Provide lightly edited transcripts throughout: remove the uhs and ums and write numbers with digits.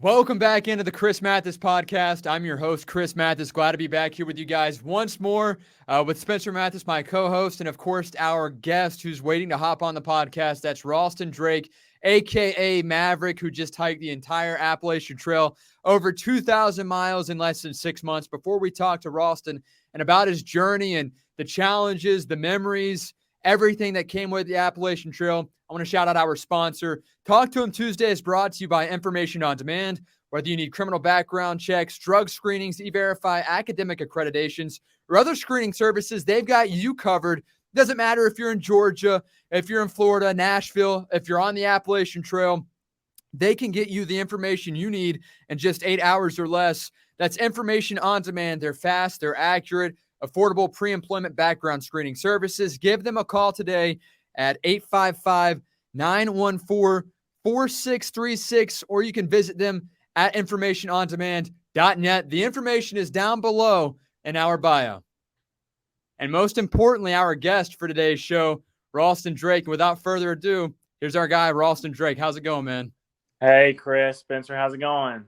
Welcome back into the Chris Mathis podcast. I'm your host, Chris Mathis. Glad to be back here with you guys once more with Spencer Mathis, my co-host, and of course, our guest who's waiting to hop on the podcast. That's Ralston Drake, a.k.a. Maverick, who just hiked the entire Appalachian Trail, over 2,000 miles in less than 6 months. Before we talk to Ralston and about his journey and the challenges, the memories, everything that came with the Appalachian Trail, I want to shout out our sponsor. Talk to Him Tuesday is brought to you by Information on Demand. Whether you need criminal background checks, drug screenings, E-Verify, academic accreditations, or other screening services, they've got you covered. Doesn't matter if you're in Georgia, if you're in Florida, Nashville, if you're on the Appalachian Trail, they can get you the information you need in just 8 hours or less. That's Information on Demand. They're fast, they're accurate, affordable pre-employment background screening services. Give them a call today at 855-914-4636, or you can visit them at informationondemand.net. The information is down below in our bio. And most importantly, our guest for today's show, Ralston Drake. And without further ado, here's our guy, Ralston Drake. How's it going, man? Hey, Chris, Spencer, how's it going?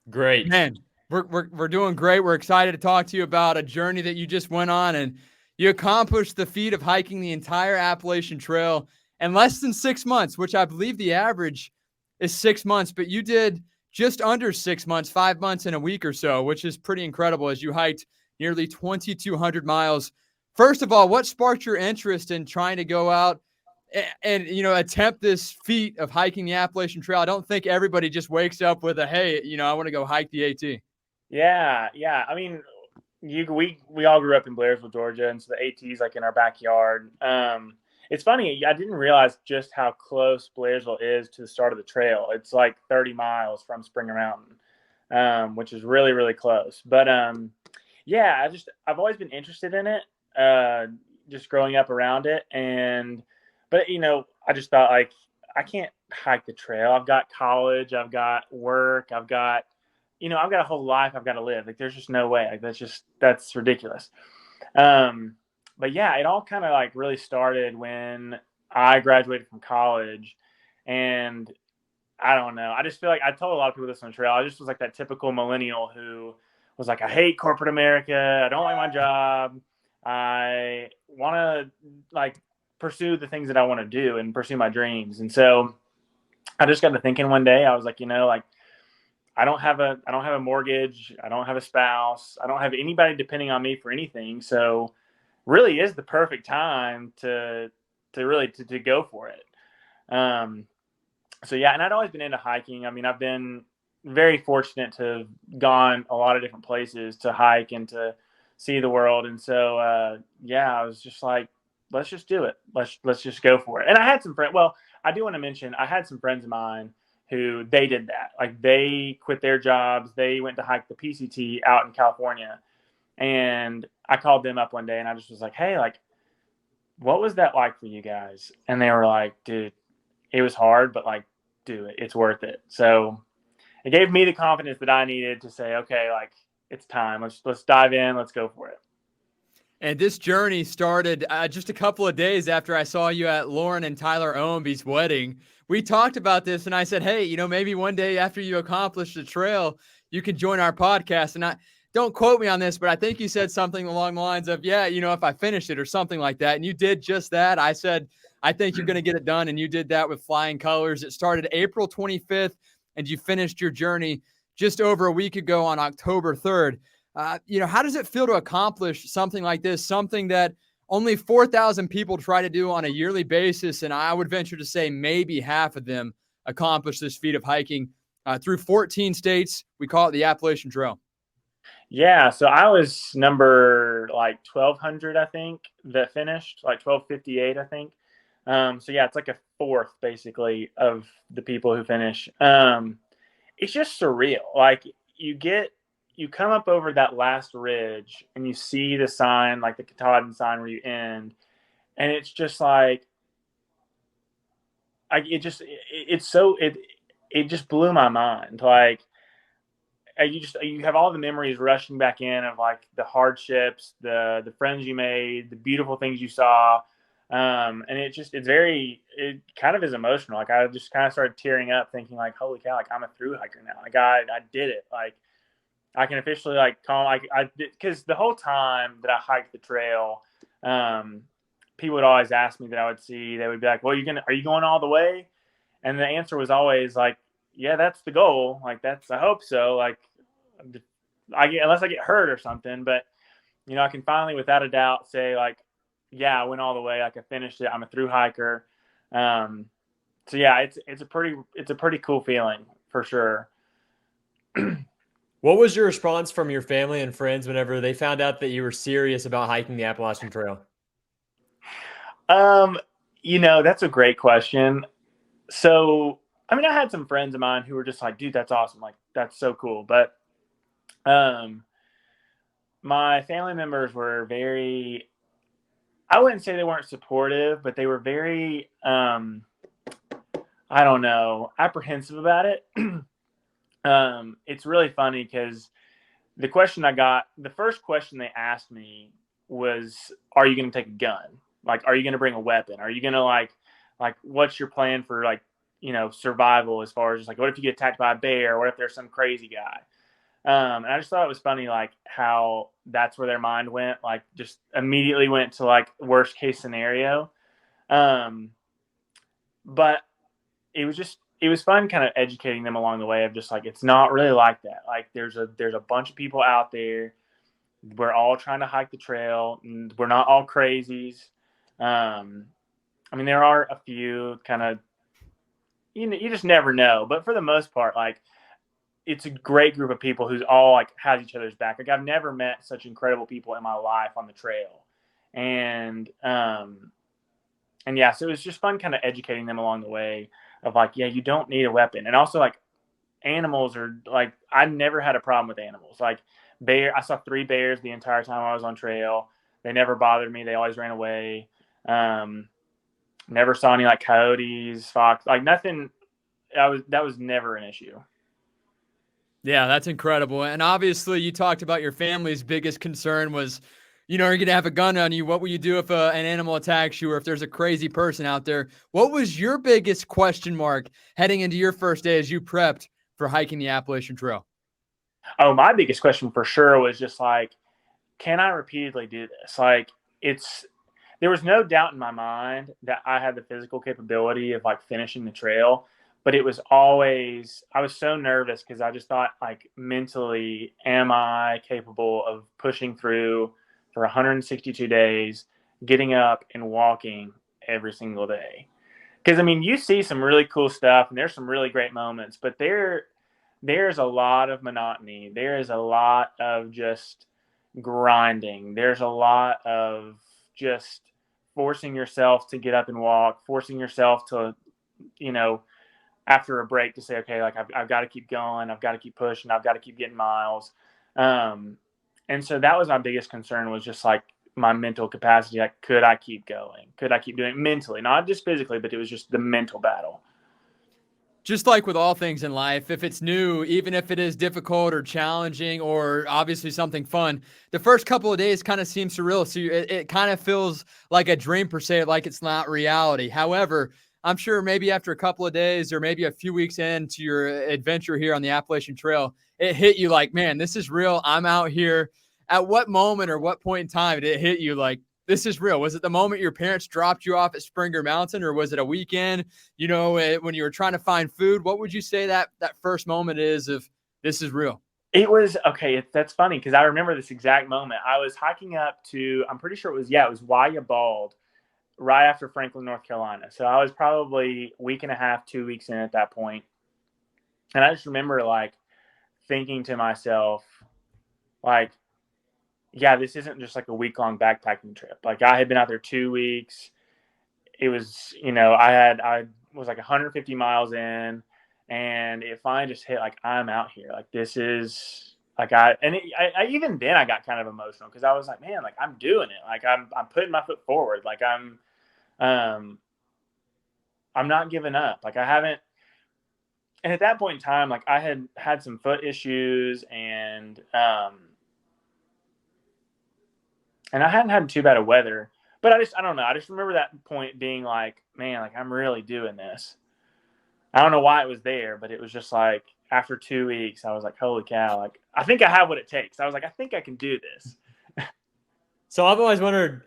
Great. Man, we're doing great. We're excited to talk to you about a journey that you just went on, and you accomplished the feat of hiking the entire Appalachian Trail in less than 6 months, which I believe the average is 6 months, but you did just under 6 months, 5 months and a week or so, which is pretty incredible as you hiked nearly 2,200 miles. First of all, what sparked your interest in trying to go out and attempt this feat of hiking the Appalachian Trail? I don't think everybody just wakes up with a, hey, I want to go hike the AT. Yeah. I mean, we all grew up in Blairsville, Georgia, and so the AT's like in our backyard. It's funny, I didn't realize just how close Blairsville is to the start of the trail. It's like 30 miles from Springer Mountain, which is really, really close. But yeah, I've always been interested in it, just growing up around it, but I just thought, like, I can't hike the trail. I've got college, I've got work, I've got a whole life I've got to live. Like, there's just no way. Like, that's ridiculous. But yeah, it all kind of like really started when I graduated from college, and I don't know. I just feel like I told a lot of people this on the trail. I just was like that typical millennial who was like, I hate corporate America. I don't like my job. I want to like pursue the things that I want to do and pursue my dreams. And so I just got to thinking one day. I was like, like, I don't have a mortgage. I don't have a spouse. I don't have anybody depending on me for anything. So really is the perfect time to go for it. So yeah, and I'd always been into hiking. I mean, I've been very fortunate to have gone a lot of different places to hike and to see the world. And so yeah, I was just like, let's just do it. Let's just go for it. And I had some friends. Well, I do want to mention I had some friends of mine who they did that. Like, they quit their jobs. They went to hike the PCT out in California. And I called them up one day and I just was like, hey, like, what was that like for you guys? And they were like, dude, it was hard, but like, do it. It's worth it. So it gave me the confidence that I needed to say, okay, like, it's time. Let's dive in. Let's go for it. And this journey started just a couple of days after I saw you at Lauren and Tyler Owenby's wedding. We talked about this, and I said, hey, maybe one day after you accomplish the trail, you can join our podcast. And don't quote me on this, but I think you said something along the lines of, yeah, if I finish it or something like that. And you did just that. I said, I think you're going to get it done. And you did that with flying colors. It started April 25th, and you finished your journey just over a week ago on October 3rd. How does it feel to accomplish something like this, something that only 4,000 people try to do on a yearly basis? And I would venture to say maybe half of them accomplish this feat of hiking through 14 states. We call it the Appalachian Trail. Yeah, so I was number like 1,200, I think, that finished, like 1,258, I think. So yeah, it's like a fourth basically of the people who finish. It's just surreal. Like, you come up over that last ridge and you see the sign, like the Katahdin sign where you end, and it's just like, it just blew my mind. Like, you have all the memories rushing back in of like the hardships, the friends you made, the beautiful things you saw. And it kind of is emotional. Like I just kind of started tearing up thinking like, holy cow, like I'm a through hiker now. Like I did it. Like I can officially like call, like because the whole time that I hiked the trail, people would always ask me that I would see, they would be like, well, are you going all the way? And the answer was always like, yeah, that's the goal. Like I hope so. Like unless I get hurt or something, but I can finally, without a doubt, say like, yeah, I went all the way. Like I finished it. I'm a through hiker. So yeah, it's a pretty cool feeling for sure. What was your response from your family and friends whenever they found out that you were serious about hiking the Appalachian Trail? That's a great question. So, I mean, I had some friends of mine who were just like, dude, that's awesome. Like, that's so cool. But, my family members were I wouldn't say they weren't supportive, but they were very, I don't know, apprehensive about it. It's really funny because the first question they asked me was, are you going to take a gun? Like, are you going to bring a weapon? Are you going to like, what's your plan for like, survival as far as just like, what if you get attacked by a bear? What if there's some crazy guy? And I just thought it was funny, like how that's where their mind went, like just immediately went to like worst case scenario. But it was fun kind of educating them along the way of just like, it's not really like that. Like there's a bunch of people out there. We're all trying to hike the trail, and we're not all crazies. I mean, there are a few kind of, you just never know. But for the most part, like, it's a great group of people who's all like has each other's back. Like I've never met such incredible people in my life on the trail. And yeah, so it was just fun kind of educating them along the way of like, yeah, you don't need a weapon. And also like animals are like, I never had a problem with animals. Like I saw 3 bears the entire time I was on trail. They never bothered me. They always ran away. Never saw any like coyotes, fox, like nothing. That was never an issue. Yeah, that's incredible. And obviously, you talked about your family's biggest concern was, you're going to have a gun on you. What will you do if an animal attacks you or if there's a crazy person out there? What was your biggest question mark heading into your first day as you prepped for hiking the Appalachian Trail? Oh, my biggest question for sure was just like, can I repeatedly do this? Like, there was no doubt in my mind that I had the physical capability of like finishing the trail. But it was always, I was so nervous because I just thought, like, mentally, am I capable of pushing through for 162 days, getting up and walking every single day? Because, I mean, you see some really cool stuff and there's some really great moments, but there's a lot of monotony. There is a lot of just grinding. There's a lot of just forcing yourself to get up and walk, forcing yourself to, after a break to say, okay, like I've got to keep going. I've got to keep pushing. I've got to keep getting miles. And so that was my biggest concern, was just like my mental capacity. Like, could I keep going? Could I keep doing it mentally? Not just physically, but it was just the mental battle. Just like with all things in life, if it's new, even if it is difficult or challenging or obviously something fun, the first couple of days kind of seems surreal. So it kind of feels like a dream per se, like it's not reality. However, I'm sure maybe after a couple of days or maybe a few weeks into your adventure here on the Appalachian Trail, it hit you like, man, this is real. I'm out here. At what moment or what point in time did it hit you like, this is real? Was it the moment your parents dropped you off at Springer Mountain, or was it a weekend, when you were trying to find food? What would you say that first moment is of this is real? It was, okay, that's funny because I remember this exact moment. I was hiking up to, I'm pretty sure it was Waya Bald, right after Franklin, North Carolina. So I was probably a week and a half, 2 weeks in at that point. And I just remember like thinking to myself, like, yeah, this isn't just like a week-long backpacking trip. Like I had been out there 2 weeks. It was, I was like 150 miles in, and it finally just hit like, I'm out here. Like this is like, even then I got kind of emotional because I was like, man, like I'm doing it. Like I'm putting my foot forward. Like I'm not giving up. Like I haven't, and at that point in time, like I had some foot issues and I hadn't had too bad of weather, But I don't know. I just remember that point being like, man, like I'm really doing this. I don't know why it was there, but it was just like after 2 weeks, I was like, holy cow, like I think I have what it takes. I was like, I think I can do this. So I've always wondered,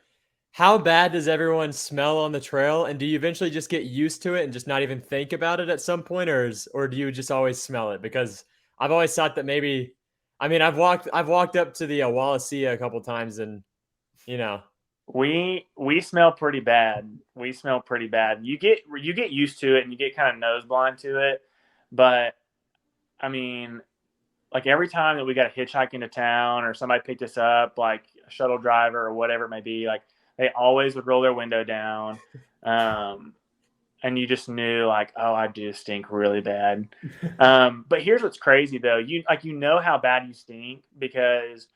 how bad does everyone smell on the trail? And do you eventually just get used to it and just not even think about it at some point, or do you just always smell it? Because I've always thought that maybe, I mean, I've walked up to the Wallacea a couple times, and you know, We smell pretty bad. We smell pretty bad. You get used to it and you get kind of nose blind to it. But I mean, like every time that we got a hitchhike into town or somebody picked us up, like a shuttle driver or whatever it may be, like they always would roll their window down. And you just knew like, oh, I do stink really bad. But here's what's crazy though. You know how bad you stink because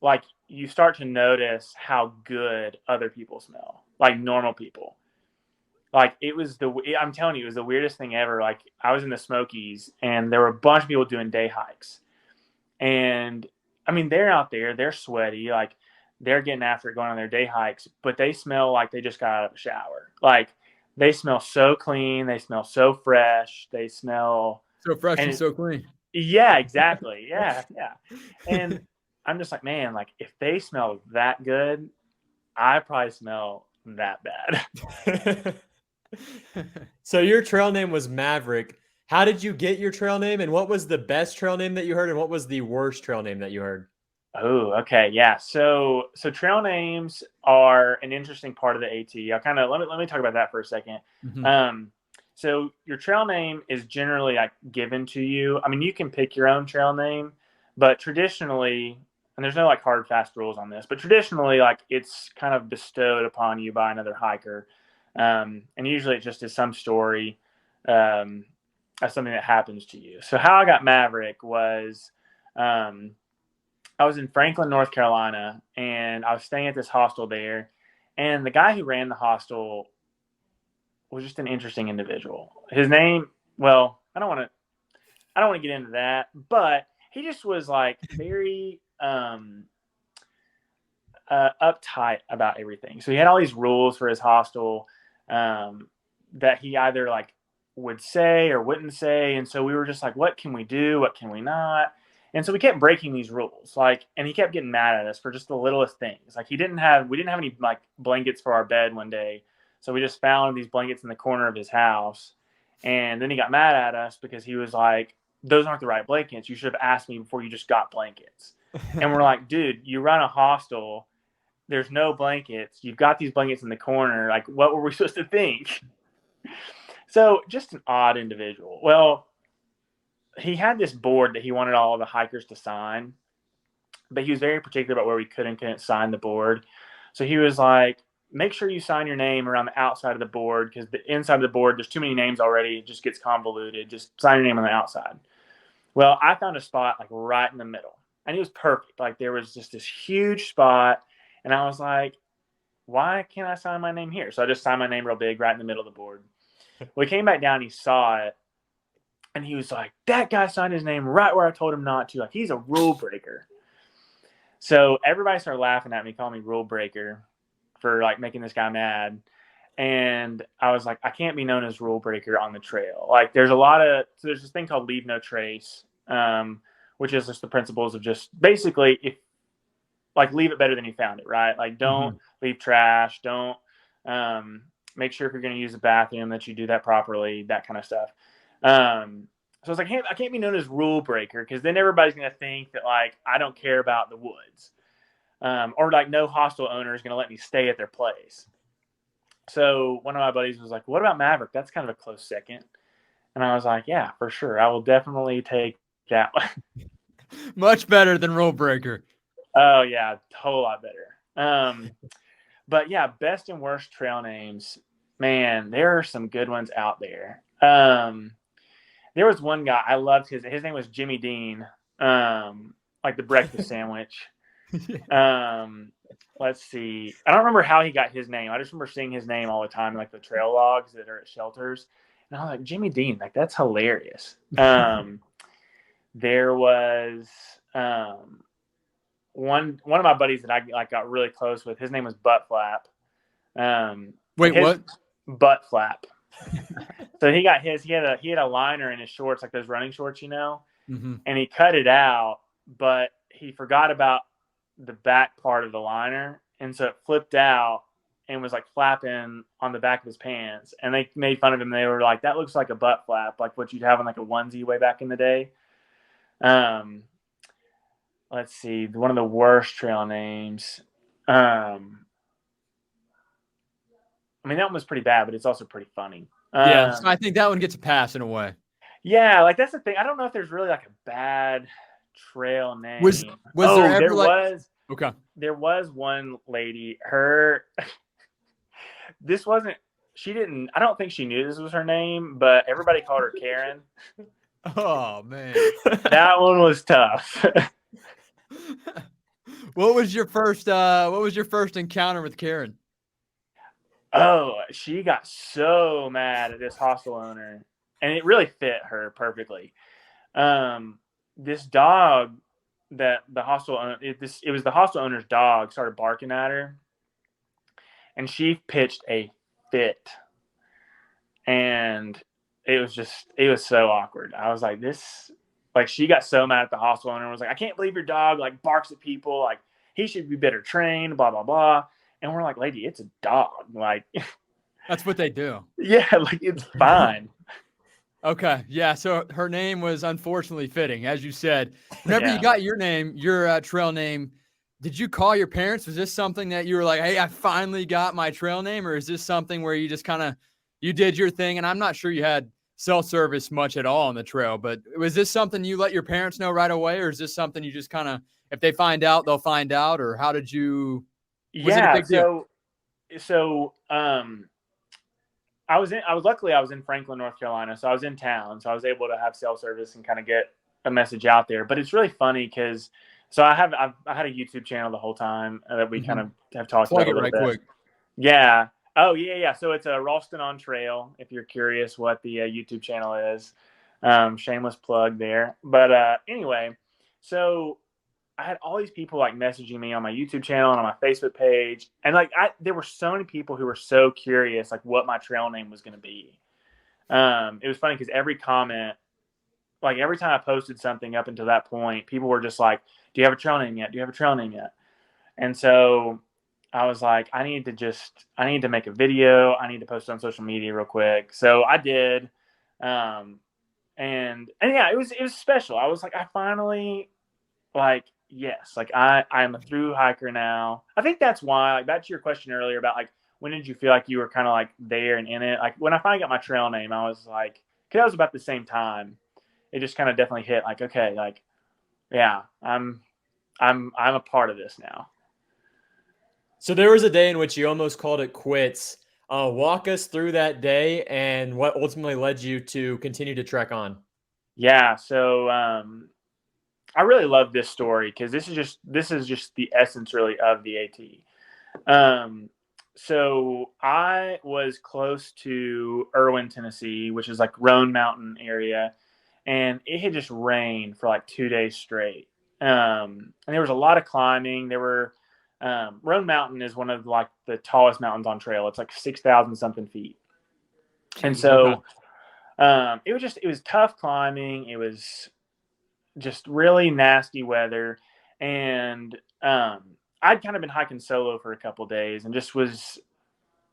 like you start to notice how good other people smell, like normal people. Like I'm telling you, it was the weirdest thing ever. Like I was in the Smokies and there were a bunch of people doing day hikes. And I mean, they're out there, they're sweaty, like they're getting after it going on their day hikes, but they smell like they just got out of a shower. Like they smell so clean. They smell so fresh. They smell so fresh and so clean. Yeah, exactly. Yeah. Yeah. And I'm just like, man, like if they smell that good, I probably smell that bad. So your trail name was Maverick. How did you get your trail name, and what was the best trail name that you heard, and what was the worst trail name that you heard? Oh, okay. Yeah. So trail names are an interesting part of the AT. I'll kind of let me talk about that for a second. Mm-hmm. So your trail name is generally like given to you. I mean, you can pick your own trail name, but traditionally, and there's no like hard fast rules on this, but traditionally like it's kind of bestowed upon you by another hiker. And usually it just is some story, as something that happens to you. So how I got Maverick was, I was in Franklin, North Carolina, and I was staying at this hostel there. And the guy who ran the hostel was just an interesting individual. His name, well, I don't want to get into that, but he just was like very uptight about everything. So he had all these rules for his hostel that he either like would say or wouldn't say. And so we were just like, what can we do? What can we not? And so we kept breaking these rules, like, and he kept getting mad at us for just the littlest things. Like we didn't have any like blankets for our bed one day. So we just found these blankets in the corner of his house. And then he got mad at us because he was like, those aren't the right blankets. You should have asked me before you just got blankets. And we're like, dude, you run a hostel. There's no blankets. You've got these blankets in the corner. Like, what were we supposed to think? So just an odd individual. Well, he had this board that he wanted all of the hikers to sign, but he was very particular about where we could and couldn't sign the board. So he was like, make sure you sign your name around the outside of the board because the inside of the board, there's too many names already. It just gets convoluted. Just sign your name on the outside. Well, I found a spot like right in the middle, and it was perfect. Like there was just this huge spot, and I was like, why can't I sign my name here? So I just signed my name real big right in the middle of the board. We came back down, he saw it, and he was like, that guy signed his name right where I told him not to. Like, he's a rule breaker. So everybody started laughing at me, calling me rule breaker for like making this guy mad. And I was like, I can't be known as rule breaker on the trail. Like there's there's this thing called leave no trace, which is just the principles of just basically if like leave it better than you found it, right? Like don't leave trash. Don't make sure if you're going to use the bathroom that you do that properly, that kind of stuff. So I was like, hey, I can't be known as rule breaker because then everybody's going to think that like I don't care about the woods, or like no hostel owner is going to let me stay at their place. So one of my buddies was like, what about Maverick? That's kind of a close second. And I was like, yeah, for sure. I will definitely take that one. Much better than rule breaker. Oh yeah, a whole lot better. But yeah, best and worst trail names, man, there are some good ones out there. There was one guy I loved. His name was Jimmy Dean, like the breakfast sandwich. Let's see. I don't remember how he got his name. I just remember seeing his name all the time in like the trail logs that are at shelters. And I was like, Jimmy Dean, like that's hilarious. There was one of my buddies that I like got really close with, his name was Butt Flap. Wait, what? Butt Flap. So he got he had a liner in his shorts, like those running shorts, Mm-hmm. and he cut it out, but he forgot about the back part of the liner, and so it flipped out and was like flapping on the back of his pants, and they made fun of him. They were like, "That looks like a butt flap, like what you'd have in like a onesie way back in the day." Let's see, one of the worst trail names. I mean, that one was pretty bad, but it's also pretty funny. Yeah, so I think that one gets a pass in a way. Yeah, like that's the thing. I don't know if there's really like a bad trail name. Was there ever there like was okay? There was one lady. This wasn't. She didn't. I don't think she knew this was her name, but everybody called her Karen. Oh man, That one was tough. What was your first encounter with Karen? Oh, she got so mad at this hostel owner, and it really fit her perfectly. This dog that the hostel owner, it was the hostel owner's dog, started barking at her, and she pitched a fit, and it was so awkward. I was like, she got so mad at the hostel owner and was like, I can't believe your dog like barks at people, like he should be better trained, blah blah blah. And we're like, lady, it's a dog. Like, That's what they do. Yeah, like it's fine. Okay, yeah. So her name was unfortunately fitting, as you said. Whenever you got your name, your trail name, did you call your parents? Was this something that you were like, "Hey, I finally got my trail name," or is this something where you just kind of you did your thing? And I'm not sure you had cell service much at all on the trail, but was this something you let your parents know right away, or is this something you just kind of, if they find out, they'll find out, or how did you? Was it a big deal? I was in Franklin, North Carolina, so I was in town, so I was able to have cell service and kind of get a message out there. But it's really funny because I had a YouTube channel the whole time that we kind of have talked about a little bit. Quick. Yeah. Oh yeah. So it's a Ralston Trail. If you're curious what the YouTube channel is, shameless plug there. But anyway, so I had all these people like messaging me on my YouTube channel and on my Facebook page. And like, there were so many people who were so curious, like what my trail name was going to be. It was funny because every comment, like every time I posted something up until that point, people were just like, do you have a trail name yet? Do you have a trail name yet? And so I was like, I need to make a video. I need to post it on social media real quick. So I did. And yeah, it was special. I was like, I finally like, yes, like I'm a through hiker now. I think that's why, like, back to your question earlier about like, when did you feel like you were kind of like there and in it? Like when I finally got my trail name, I was like, cause that was about the same time. It just kind of definitely hit like, okay, like, yeah, I'm a part of this now. So there was a day in which you almost called it quits. Walk us through that day and what ultimately led you to continue to trek on. Yeah. So, I really love this story because this is just the essence really of the AT. So I was close to Irwin, Tennessee, which is like Roan Mountain area, and it had just rained for like 2 days straight. And there was a lot of climbing. There were Roan Mountain is one of like the tallest mountains on trail. It's like 6,000 something feet, and so it was tough climbing. It was just really nasty weather, and I'd kind of been hiking solo for a couple of days and just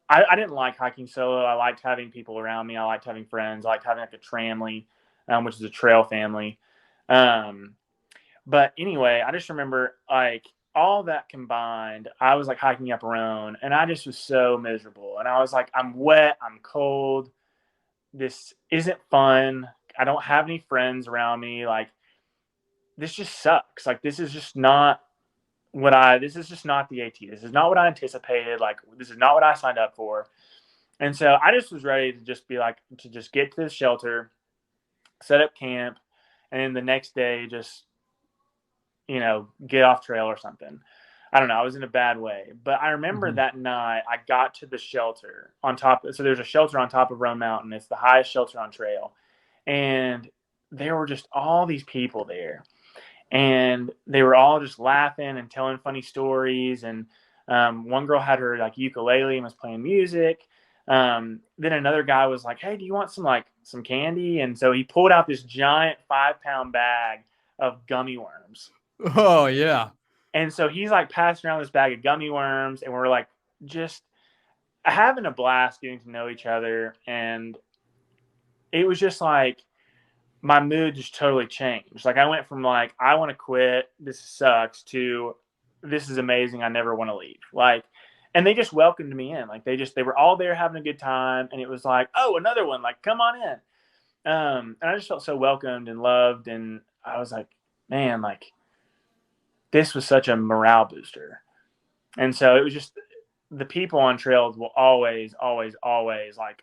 I didn't like hiking solo. I liked having people around me. I liked having friends. I liked having like a tramley, which is a trail family. But anyway, I just remember like all that combined, I was like hiking up Roan and I just was so miserable. And I was like, I'm wet, I'm cold. This isn't fun. I don't have any friends around me. Like, this just sucks. Like, this is just not this is just not the AT. This is not what I anticipated. Like, this is not what I signed up for. And so I just was ready to just be like, to just get to the shelter, set up camp, and then the next day just, get off trail or something. I don't know. I was in a bad way. But I remember that night I got to the shelter so there's a shelter on top of Roan Mountain. It's the highest shelter on trail. And there were just all these people there. and they were all just laughing and telling funny stories. And one girl had her like ukulele and was playing music. Then another guy was like, "Hey, do you want some candy?" And so he pulled out this giant 5-pound bag of gummy worms. Oh yeah. And so he's like passing around this bag of gummy worms, and we're like just having a blast getting to know each other. And it was just like my mood just totally changed. Like I went from like, I want to quit, this sucks, to this is amazing, I never want to leave. Like, and they just welcomed me in. Like they were all there having a good time, and it was like, oh, another one, like come on in. And I just felt so welcomed and loved, and I was like, man, like this was such a morale booster. And so it was just, the people on trails will always, always, always like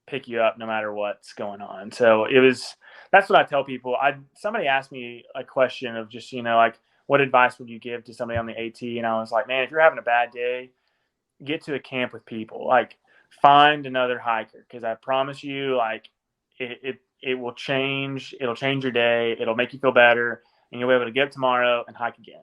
pick you up no matter what's going on. So that's what I tell people. Somebody asked me a question of just, like, what advice would you give to somebody on the AT? And I was like, man, if you're having a bad day, get to a camp with people, like find another hiker. Cause I promise you, like it will change. It'll change your day. It'll make you feel better, and you'll be able to get up tomorrow and hike again.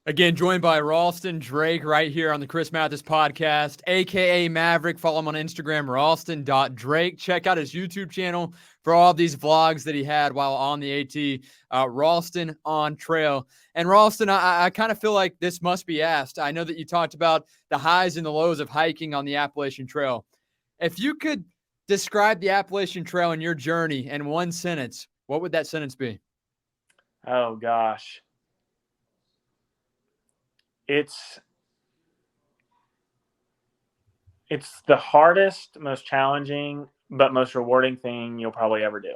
Again, joined by Ralston Drake right here on the Chris Mathis podcast, a.k.a. Maverick. Follow him on Instagram, ralston.drake. Check out his YouTube channel for all of these vlogs that he had while on the AT, Ralston on Trail. And Ralston, I kind of feel like this must be asked. I know that you talked about the highs and the lows of hiking on the Appalachian Trail. If you could describe the Appalachian Trail and your journey in one sentence, what would that sentence be? Oh, gosh. It's the hardest, most challenging, but most rewarding thing you'll probably ever do.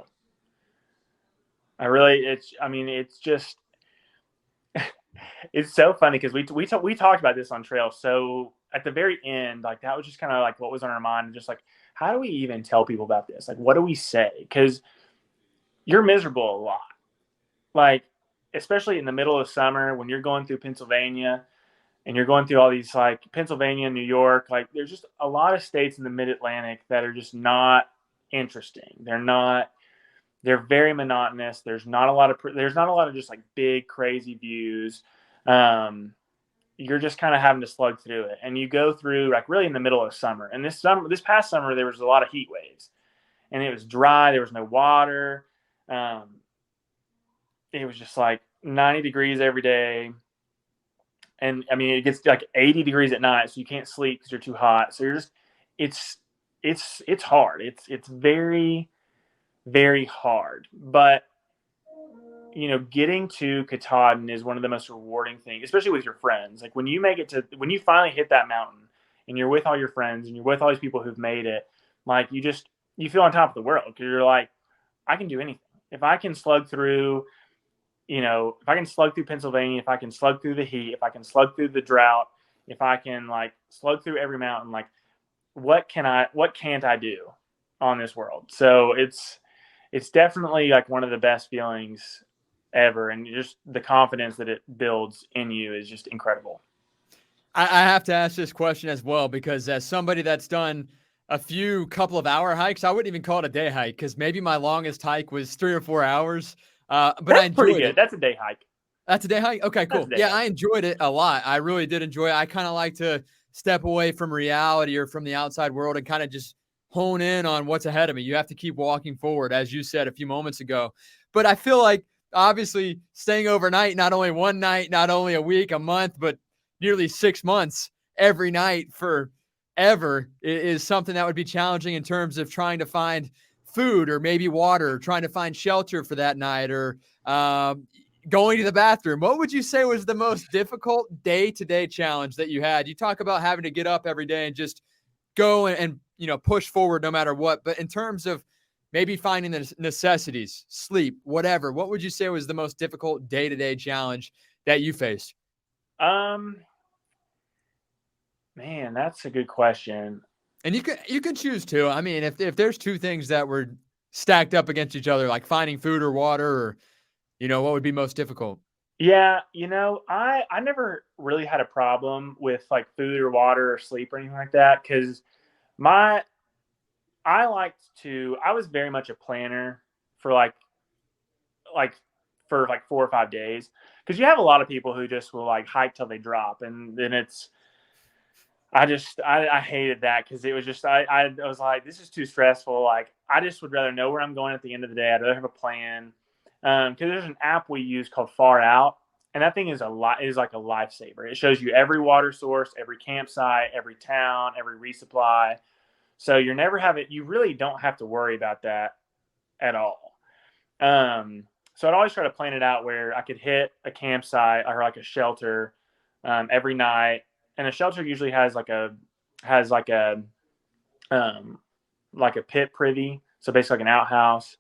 It's just, it's so funny because we talked about this on trail. So at the very end, like that was just kind of like what was on our mind. Just like, how do we even tell people about this? Like, what do we say? Because you're miserable a lot. Like, especially in the middle of summer when you're going through Pennsylvania and you're going through all these, like Pennsylvania, New York, like there's just a lot of states in the mid-Atlantic that are just not interesting. They're very monotonous. There's not a lot of just like big, crazy views. You're just kind of having to slug through it. And you go through like really in the middle of summer. And this past summer, there was a lot of heat waves, and it was dry. There was no water. It was just like 90 degrees every day. And I mean, it gets like 80 degrees at night, so you can't sleep because you're too hot. So you're just, it's hard. It's very, very hard. But, getting to Katahdin is one of the most rewarding things, especially with your friends. Like when you finally hit that mountain and you're with all your friends and you're with all these people who've made it, like you feel on top of the world because you're like, I can do anything. If I can slug through, if I can slug through Pennsylvania, if I can slug through the heat, if I can slug through the drought, if I can like slug through every mountain, like what can't I do on this world? So it's definitely like one of the best feelings ever. And just the confidence that it builds in you is just incredible. I have to ask this question as well, because as somebody that's done a few couple of hour hikes, I wouldn't even call it a day hike because maybe my longest hike was 3 or 4 hours. But that's I enjoyed pretty good. it. That's a day hike. That's a day hike? Okay, cool. Yeah, hike. I enjoyed it a lot. I really did enjoy it. I kind of like to step away from reality or from the outside world and kind of just hone in on what's ahead of me. You have to keep walking forward, as you said a few moments ago. But I feel like obviously staying overnight, not only one night, not only a week, a month, but nearly 6 months every night forever is something that would be challenging in terms of trying to find food or maybe water, trying to find shelter for that night, or going to the bathroom. What would you say was the most difficult day-to-day challenge that you had? You talk about having to get up every day and just go and push forward no matter what. But in terms of maybe finding the necessities, sleep, whatever, what would you say was the most difficult day-to-day challenge that you faced? Man, that's a good question. And you can choose two. I mean, if there's two things that were stacked up against each other, like finding food or water, or what would be most difficult? Yeah, I never really had a problem with like food or water or sleep or anything like that, because I was very much a planner for like for like 4 or 5 days. Because you have a lot of people who just will like hike till they drop, and then I hated that because it was just I was like, this is too stressful. Like I just would rather know where I'm going at the end of the day. I'd rather have a plan. Because there's an app we use called Far Out, and that thing is like a lifesaver. It shows you every water source, every campsite, every town, every resupply. So you really don't have to worry about that at all. So I'd always try to plan it out where I could hit a campsite or like a shelter every night, and a shelter usually has like a pit privy, so basically like an outhouse,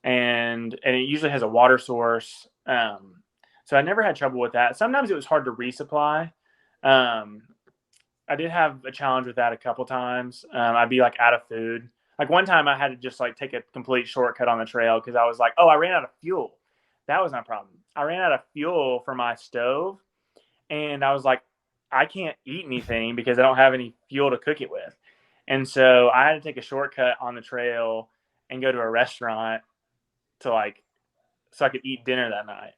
and it usually has a water source. So I never had trouble with that. Sometimes it was hard to resupply. I did have a challenge with that a couple times. I'd be like out of food. Like one time I had to just like take a complete shortcut on the trail because I was like, oh, I ran out of fuel. That was my problem. I ran out of fuel for my stove, and I was like, I can't eat anything because I don't have any fuel to cook it with. And so I had to take a shortcut on the trail and go to a restaurant so I could eat dinner that night.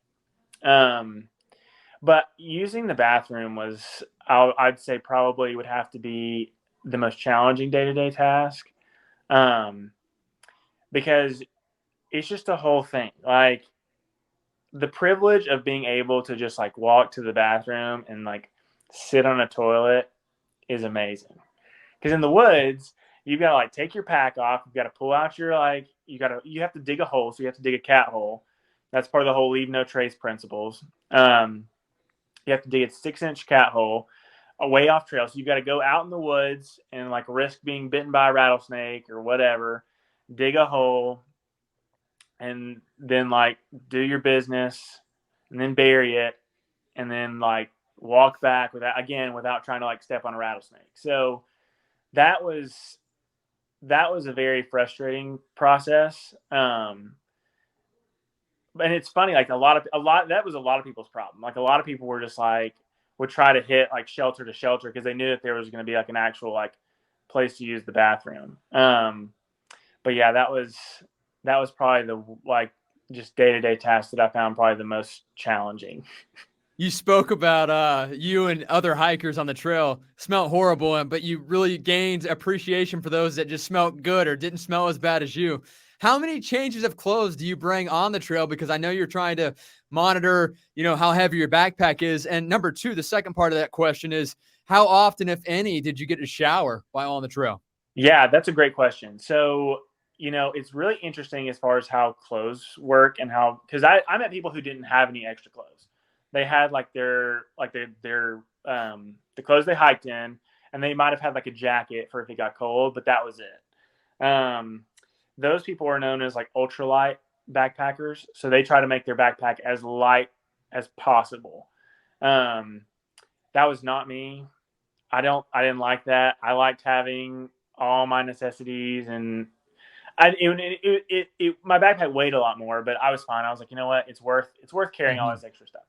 But using the bathroom I'd say probably would have to be the most challenging day-to-day task. Because it's just a whole thing. Like the privilege of being able to just like walk to the bathroom and like sit on a toilet is amazing. Because in the woods, you've got to like take your pack off. You've got to pull out your you have to dig a hole. So you have to dig a cat hole. That's part of the whole leave no trace principles. You have to dig a 6-inch cat hole away off trail. So you've got to go out in the woods and like risk being bitten by a rattlesnake or whatever, dig a hole, and then like do your business and then bury it, and then like walk back without trying to like step on a rattlesnake. So that was a very frustrating process. And it's funny, like that was a lot of people's problem. Like a lot of people were just like, would try to hit like shelter to shelter because they knew that there was going to be like an actual like place to use the bathroom. But yeah, that was probably the like just day-to-day task that I found probably the most challenging. You spoke about you and other hikers on the trail smelled horrible, but you really gained appreciation for those that just smelled good or didn't smell as bad as you. How many changes of clothes do you bring on the trail? Because I know you're trying to monitor, how heavy your backpack is. And number two, the second part of that question is, how often, if any, did you get to shower while on the trail? Yeah, that's a great question. So, it's really interesting as far as how clothes work and because I met people who didn't have any extra clothes. They had the clothes they hiked in, and they might have had like a jacket for if it got cold, but that was it. Those people are known as like ultralight backpackers. So they try to make their backpack as light as possible. That was not me. I didn't like that. I liked having all my necessities, and my backpack weighed a lot more, but I was fine. I was like, you know what? It's worth carrying all this extra stuff.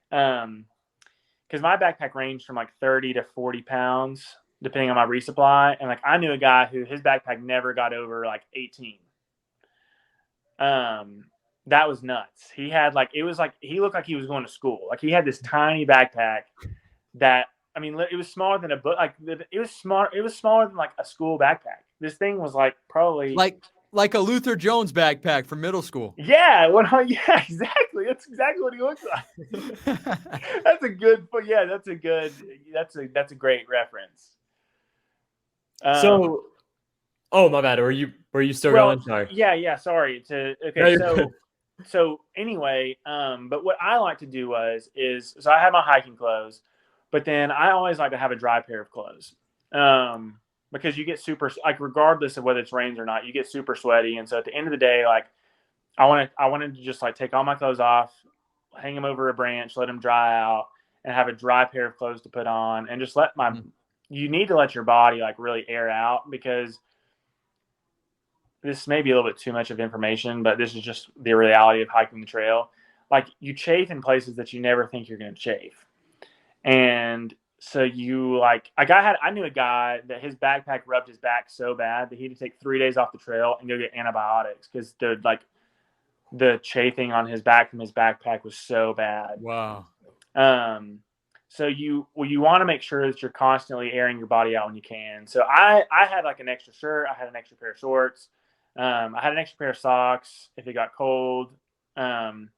Because my backpack ranged from like 30 to 40 pounds, depending on my resupply. And like, I knew a guy who his backpack never got over like 18. That was nuts. He had he looked like he was going to school. Like he had this tiny backpack that, it was smaller than a book. Like it was smaller than like a school backpack. This thing was like probably like a Luther Jones backpack from middle school. Yeah. Yeah, exactly. That's exactly what he looks like. That's a great reference. Oh, my bad. Were you still going? Sorry. Yeah. Sorry. Okay. No, so anyway, but what I like to do is I have my hiking clothes, but then I always like to have a dry pair of clothes. Because you get super, like, regardless of whether it's rains or not, you get super sweaty. And so at the end of the day, like, I wanted to just like take all my clothes off, hang them over a branch, let them dry out, and have a dry pair of clothes to put on, and just you need to let your body like really air out, because this may be a little bit too much of information, but this is just the reality of hiking the trail. Like, you chafe in places that you never think you're going to chafe. And so I knew a guy that his backpack rubbed his back so bad that he had to take 3 days off the trail and go get antibiotics because they're like the chafing on his back from his backpack was so bad. Wow. So you want to make sure that you're constantly airing your body out when you can. So I had like an extra shirt. I had an extra pair of shorts. I had an extra pair of socks if it got cold. And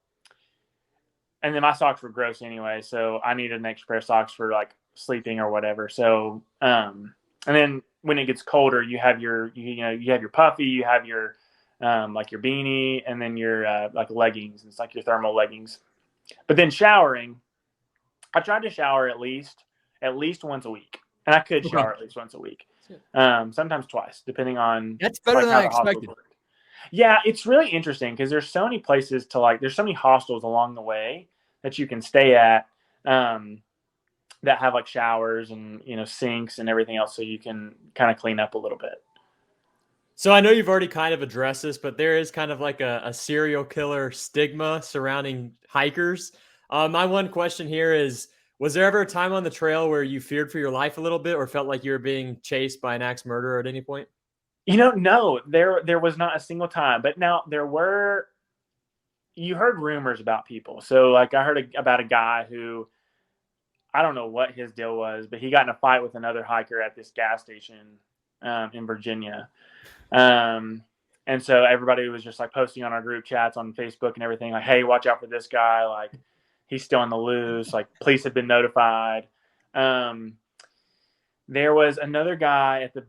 then my socks were gross anyway. So I needed an extra pair of socks for like sleeping or whatever. So, and then when it gets colder, you have your puffy, you have your, like your beanie, and then your, like leggings. It's like your thermal leggings. But then showering, I tried to shower at least once a week, and I could shower at least once a week. Sometimes twice, depending on. That's better than I expected. Yeah, it's really interesting because there's so many places there's so many hostels along the way that you can stay at that have like showers and sinks and everything else, so you can kind of clean up a little bit. So I know you've already kind of addressed this, but there is kind of like a serial killer stigma surrounding hikers. My one question here is, was there ever a time on the trail where you feared for your life a little bit or felt like you were being chased by an axe murderer at any point? No, there was not a single time. But now you heard rumors about people. So like I heard about a guy who, I don't know what his deal was, but he got in a fight with another hiker at this gas station in Virginia. And so everybody was just like posting on our group chats on Facebook and everything, like, hey, watch out for this guy. Like, he's still on the loose. Like, police have been notified. There was another guy at the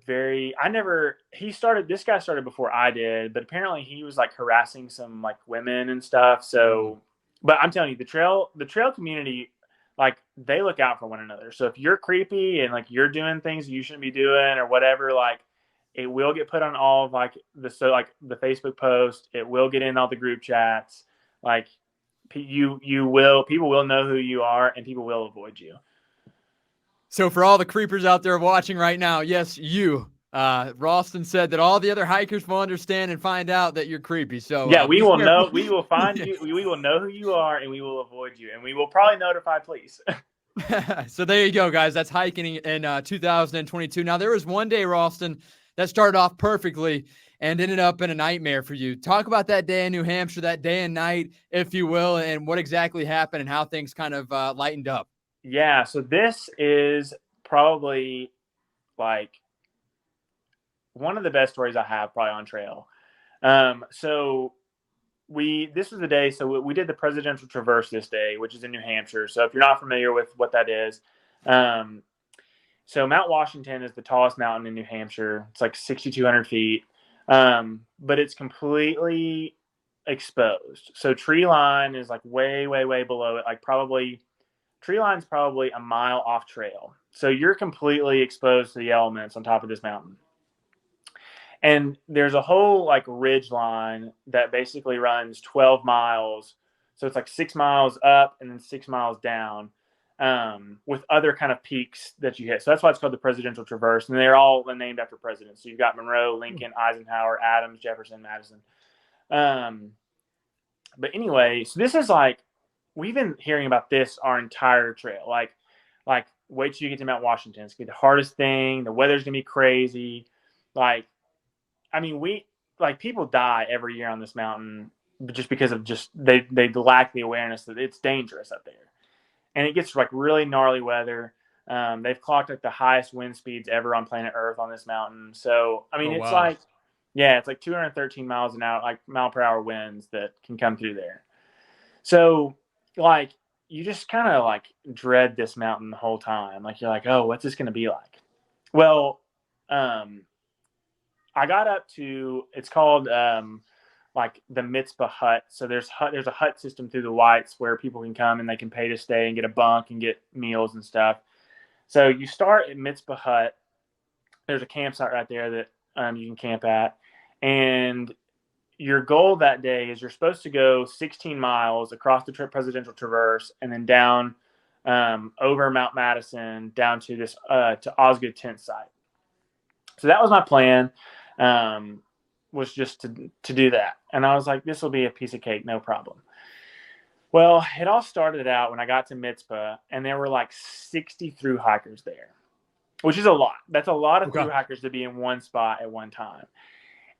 this guy started before I did, but apparently he was like harassing some like women and stuff. So, but I'm telling you, the trail community, like they look out for one another. So if you're creepy and like you're doing things you shouldn't be doing or whatever, like it will get put on all of like the Facebook post. It will get in all the group chats. Like people will know who you are and people will avoid you. So for all the creepers out there watching right now, yes, Ralston said that all the other hikers will understand and find out that you're creepy. So yeah, we will know. We will find you. We will know who you are, and we will avoid you, and we will probably notify police. So there you go, guys. That's hiking in 2022. Now there was one day, Ralston, that started off perfectly and ended up in a nightmare for you. Talk about that day in New Hampshire, that day and night, if you will, and what exactly happened and how things kind of lightened up. Yeah, so this is probably like one of the best stories I have probably on trail. This was the day. So we did the Presidential Traverse this day, which is in New Hampshire. So if you're not familiar with what that is, so Mount Washington is the tallest mountain in New Hampshire. It's like 6,200 feet, but it's completely exposed. So tree line is like way, way, way below it. Like tree line's probably a mile off trail. So you're completely exposed to the elements on top of this mountain. And there's a whole like ridge line that basically runs 12 miles. So it's like 6 miles up and then 6 miles down, with other kind of peaks that you hit. So that's why it's called the Presidential Traverse. And they're all named after presidents. So you've got Monroe, Lincoln, Eisenhower, Adams, Jefferson, Madison. But anyway, so this is like, we've been hearing about this our entire trail. Like wait till you get to Mount Washington. It's gonna be the hardest thing. The weather's gonna be crazy. Like, I mean, people die every year on this mountain just because of they lack the awareness that it's dangerous up there. And it gets like really gnarly weather. They've clocked like the highest wind speeds ever on planet Earth on this mountain. So, I mean, it's like 213 miles an hour, like mile per hour winds that can come through there. So like, you just kind of like dread this mountain the whole time. Like you're like, oh, what's this going to be like? Well, I got up to, it's called like the Mitzvah hut. So there's a hut system through the Whites where people can come and they can pay to stay and get a bunk and get meals and stuff. So you start at Mitzvah hut. There's a campsite right there that you can camp at. And your goal that day is you're supposed to go 16 miles across the Presidential Traverse and then down over Mount Madison down to this to Osgood tent site. So that was my plan, was just to do that. And I was like, this will be a piece of cake, no problem. Well, it all started out when I got to Mitzvah, and there were like 60 through hikers there, which is a lot. That's a lot of through hikers to be in one spot at one time.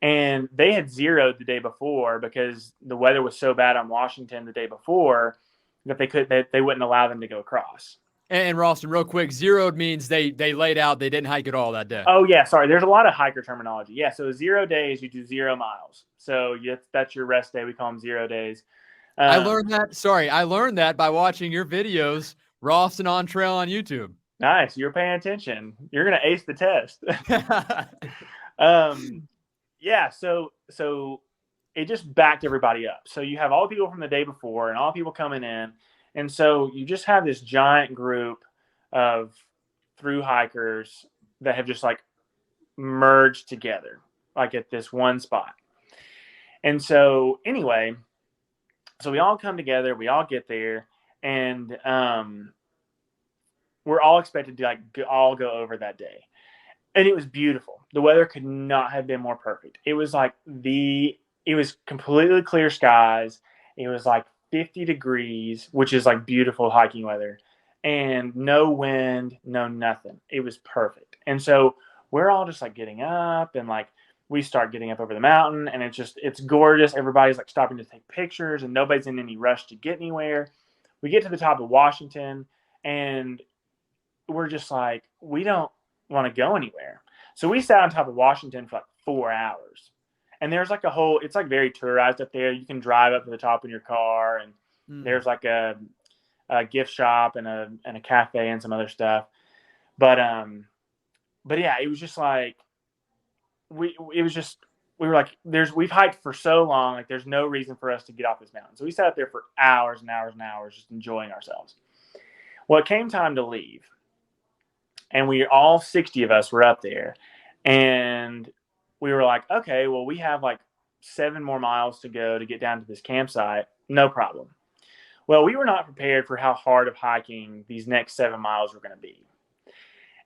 And they had zeroed the day before because the weather was so bad on Washington the day before that they wouldn't allow them to go across. And Ralston, real quick, zeroed means they laid out, they didn't hike at all that day. Oh yeah, sorry. There's a lot of hiker terminology. Yeah, so 0 days you do 0 miles. So that's your rest day. We call them 0 days. I learned that. Sorry, I learned that by watching your videos, Ralston on Trail on YouTube. Nice, you're paying attention. You're gonna ace the test. Yeah. So it just backed everybody up. So you have all the people from the day before and all the people coming in, and so you just have this giant group of through hikers that have just like merged together, like at this one spot. And so anyway, so we all come together, we all get there, and we're all expected to like all go over that day. And it was beautiful. The weather could not have been more perfect. It was like it was completely clear skies. It was like 50 degrees, which is like beautiful hiking weather, and no wind, no nothing. It was perfect. And so we're all just like getting up, and like we start getting up over the mountain, and it's gorgeous. Everybody's like stopping to take pictures, and nobody's in any rush to get anywhere. We get to the top of Washington, and we're just like, we don't want to go anywhere. So we sat on top of Washington for like 4 hours. And there's like it's like very tourized up there. You can drive up to the top in your car, and there's like a gift shop and a cafe and some other stuff. But yeah, it was just like we were like, we've hiked for so long, like there's no reason for us to get off this mountain. So we sat up there for hours and hours and hours just enjoying ourselves. Well, it came time to leave. And all 60 of us were up there, and we were like, okay, well, we have like 7 more miles to go to get down to this campsite. No problem. Well, we were not prepared for how hard of hiking these next 7 miles were going to be.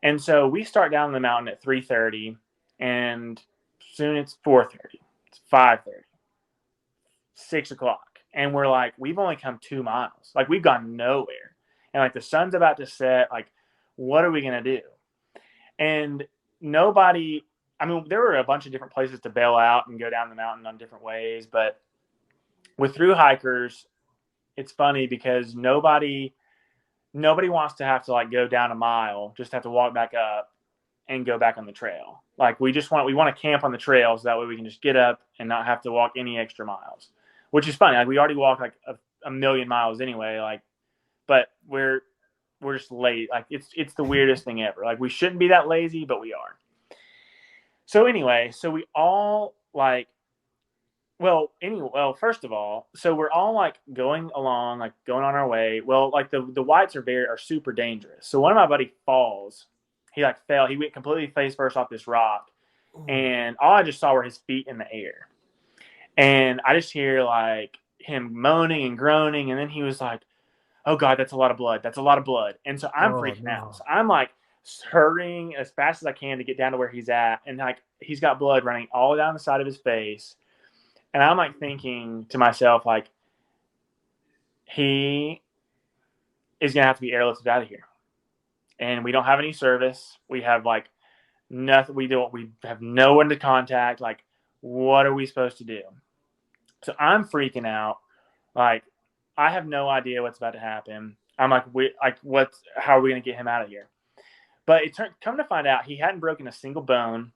And so we start down the mountain at 3:30, and soon it's 4:30, it's 5:30, 6 o'clock. And we're like, we've only come 2 miles. Like, we've gone nowhere. And like the sun's about to set, like, what are we going to do? And nobody, I mean, there were a bunch of different places to bail out and go down the mountain on different ways. But with through hikers, it's funny because nobody wants to have to like go down a mile, just have to walk back up and go back on the trail. Like we want to camp on the trails. So that way we can just get up and not have to walk any extra miles, which is funny. Like we already walked like a million miles anyway, like, but we're just late. Like it's the weirdest thing ever. Like we shouldn't be that lazy, but we are. So anyway, so we all like, first of all, so we're all like going along, like going on our way. Well, like the whites are super dangerous. So one of my buddy falls. He like fell. He went completely face first off this rock. And all I just saw were his feet in the air. And I just hear like him moaning and groaning. And then he was like, oh God, that's a lot of blood. That's a lot of blood. And so I'm freaking out. So I'm like hurrying as fast as I can to get down to where he's at. And like, he's got blood running all down the side of his face. And I'm like thinking to myself, like, he is going to have to be airlifted out of here. And we don't have any service. We have like nothing. We have no one to contact. Like, what are we supposed to do? So I'm freaking out. Like, I have no idea what's about to happen. I'm like, how are we going to get him out of here? But come to find out, he hadn't broken a single bone.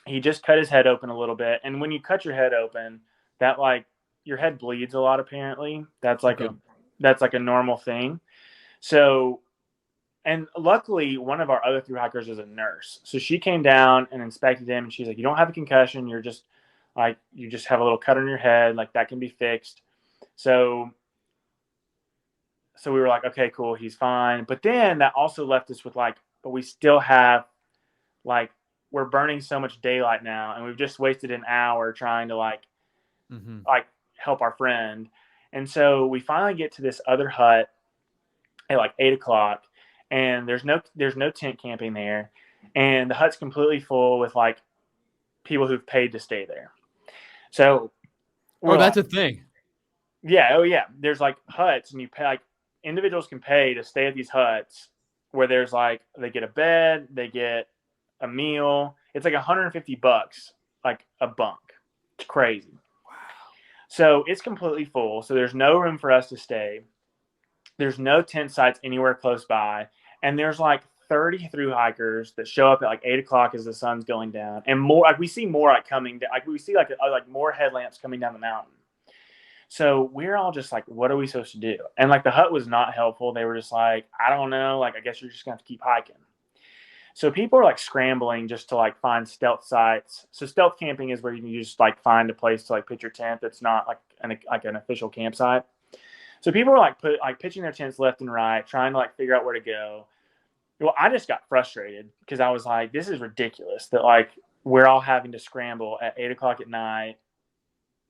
He just cut his head open a little bit. And when you cut your head open, that like your head bleeds a lot, apparently. That's like a normal thing. So, and luckily one of our other thru hikers is a nurse. So she came down and inspected him, and she's like, you don't have a concussion. You just have a little cut on your head. Like that can be fixed. So we were like, okay, cool. He's fine. But then that also left us with like, but we still have like, we're burning so much daylight now, and we've just wasted an hour trying to like help our friend. And so we finally get to this other hut at like 8 o'clock, and there's no tent camping there. And the hut's completely full with like people who've paid to stay there. So, that's a thing. Yeah. Oh yeah. There's like huts, and you pay, like individuals can pay to stay at these huts where there's like, they get a bed, they get a meal. It's like $150 like a bunk. It's crazy. Wow. So it's completely full. So there's no room for us to stay. There's no tent sites anywhere close by. And there's like 30 through hikers that show up at like 8 o'clock as the sun's going down. And more, like we see more like coming down, like we see like more headlamps coming down the mountain. So we're all just like, what are we supposed to do? And like the hut was not helpful. They were just like, I don't know. Like, I guess you're just going to have to keep hiking. So people are like scrambling just to like find stealth sites. So stealth camping is where you can just like find a place to like pitch your tent that's not like an official campsite. So people are like pitching their tents left and right, trying to like figure out where to go. Well, I just got frustrated because I was like, this is ridiculous that like we're all having to scramble at 8 o'clock at night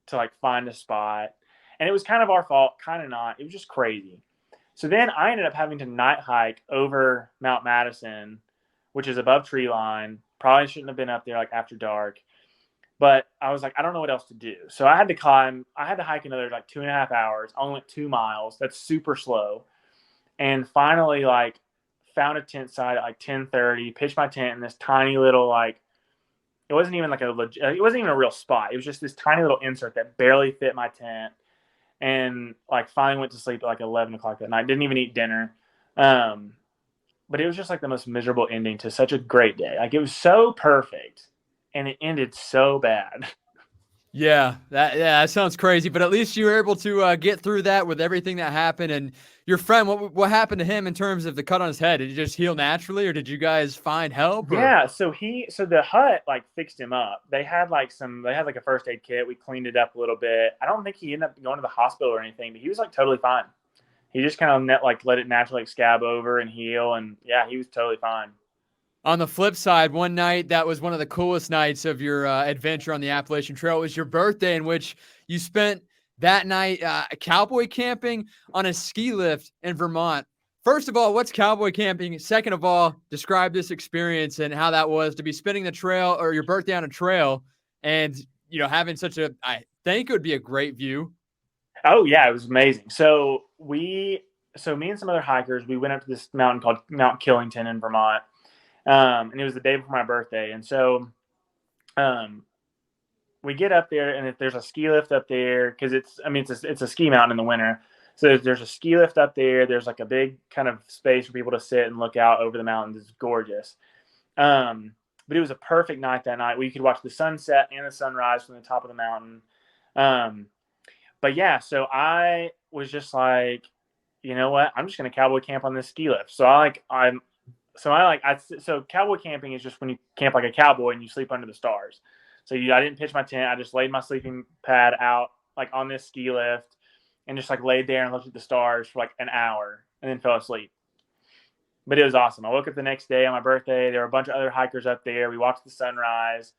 to like find a spot. And it was kind of our fault, kind of not. It was just crazy. So then I ended up having to night hike over Mount Madison, which is above tree line. Probably shouldn't have been up there like after dark. But I was like, I don't know what else to do. So I had to hike another like 2.5 hours. I only went 2 miles. That's super slow. And finally like found a tent site at like 10:30, pitched my tent in this tiny little like, it wasn't even a real spot. It was just this tiny little insert that barely fit my tent. And like finally went to sleep at like 11 o'clock that night. Didn't even eat dinner. But it was just like the most miserable ending to such a great day. Like it was so perfect and it ended so bad. Yeah, that sounds crazy, but at least you were able to get through that with everything that happened. And your friend, what happened to him in terms of the cut on his head? Did he just heal naturally, or did you guys find help? Or? Yeah, so the hut like fixed him up. They had like a first aid kit. We cleaned it up a little bit. I don't think he ended up going to the hospital or anything, but he was like totally fine. He just kind of let it naturally like, scab over and heal, and yeah, he was totally fine. On the flip side, one night that was one of the coolest nights of your adventure on the Appalachian Trail. It was your birthday, in which you spent that night cowboy camping on a ski lift in Vermont. First of all, what's cowboy camping? Second of all, describe this experience and how that was to be spending the trail or your birthday on a trail and, having I think it would be a great view. Oh yeah, it was amazing. So me and some other hikers, we went up to this mountain called Mount Killington in Vermont. And it was the day before my birthday. And so, we get up there and if there's a ski lift up there, cause it's a ski mountain in the winter. So there's a ski lift up there. There's like a big kind of space for people to sit and look out over the mountains. It's gorgeous. But it was a perfect night that night where you could watch the sunset and the sunrise from the top of the mountain. But yeah, so I was just like, you know what? I'm just going to cowboy camp on this ski lift. So cowboy camping is just when you camp like a cowboy and you sleep under the stars. So I didn't pitch my tent. I just laid my sleeping pad out like on this ski lift and just like laid there and looked at the stars for like an hour and then fell asleep. But it was awesome. I woke up the next day on my birthday. There were a bunch of other hikers up there. We watched the sunrise.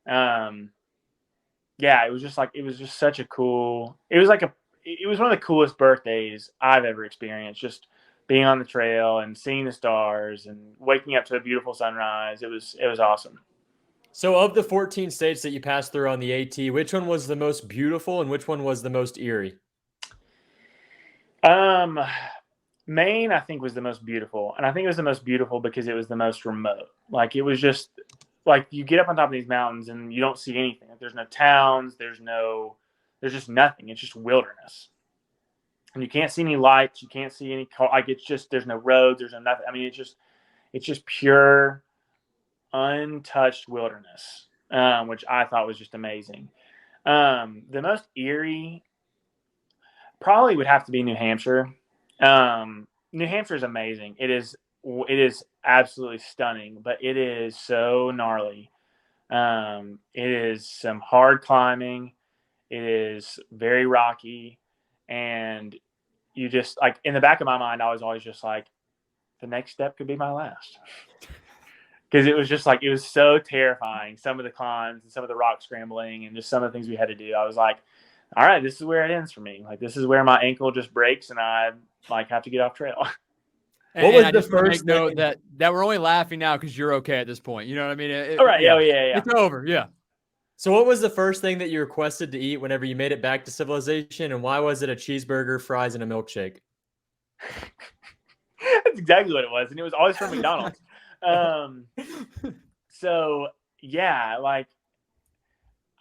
Yeah, it was just such a cool, it was one of the coolest birthdays I've ever experienced. Just being on the trail and seeing the stars and waking up to a beautiful sunrise. It was awesome. So of the 14 states that you passed through on the AT, which one was the most beautiful and which one was the most eerie? Maine, I think, was the most beautiful. And I think it was the most beautiful because it was the most remote. Like it was just like you get up on top of these mountains and you don't see anything. Like, there's no towns, there's just nothing. It's just wilderness. And you can't see any lights. You can't see any there's no roads. There's no nothing. I mean, it's just pure, untouched wilderness, which I thought was just amazing. The most eerie probably would have to be New Hampshire. New Hampshire is amazing. It is absolutely stunning, but it is so gnarly. It is some hard climbing. It is very rocky. And you just like in the back of my mind, I was always just like, the next step could be my last. Because it was just like, it was so terrifying. Some of the climbs and some of the rock scrambling and just some of the things we had to do. I was like, all right, this is where it ends for me. Like, this is where my ankle just breaks and I like have to get off trail. What was the first note that we're only laughing now because you're okay at this point? You know what I mean? All right. Yeah. It's over. Yeah. So what was the first thing that you requested to eat whenever you made it back to civilization, and why was it a cheeseburger, fries, and a milkshake? That's exactly what it was, and it was always from McDonald's. So yeah, like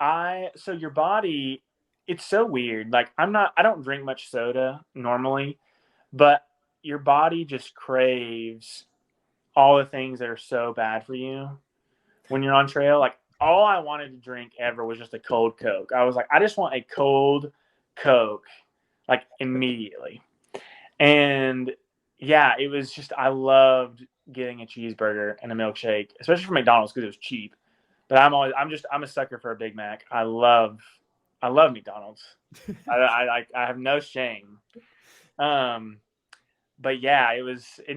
So your body, it's so weird. Like I don't drink much soda normally, but your body just craves all the things that are so bad for you when you're on trail. Like all I wanted to drink ever was just a cold Coke. I was like, I just want a cold Coke, like immediately. And yeah, it was just, I loved getting a cheeseburger and a milkshake, especially from McDonald's because it was cheap. But I'm a sucker for a Big Mac. I love McDonald's. I have no shame. But yeah, and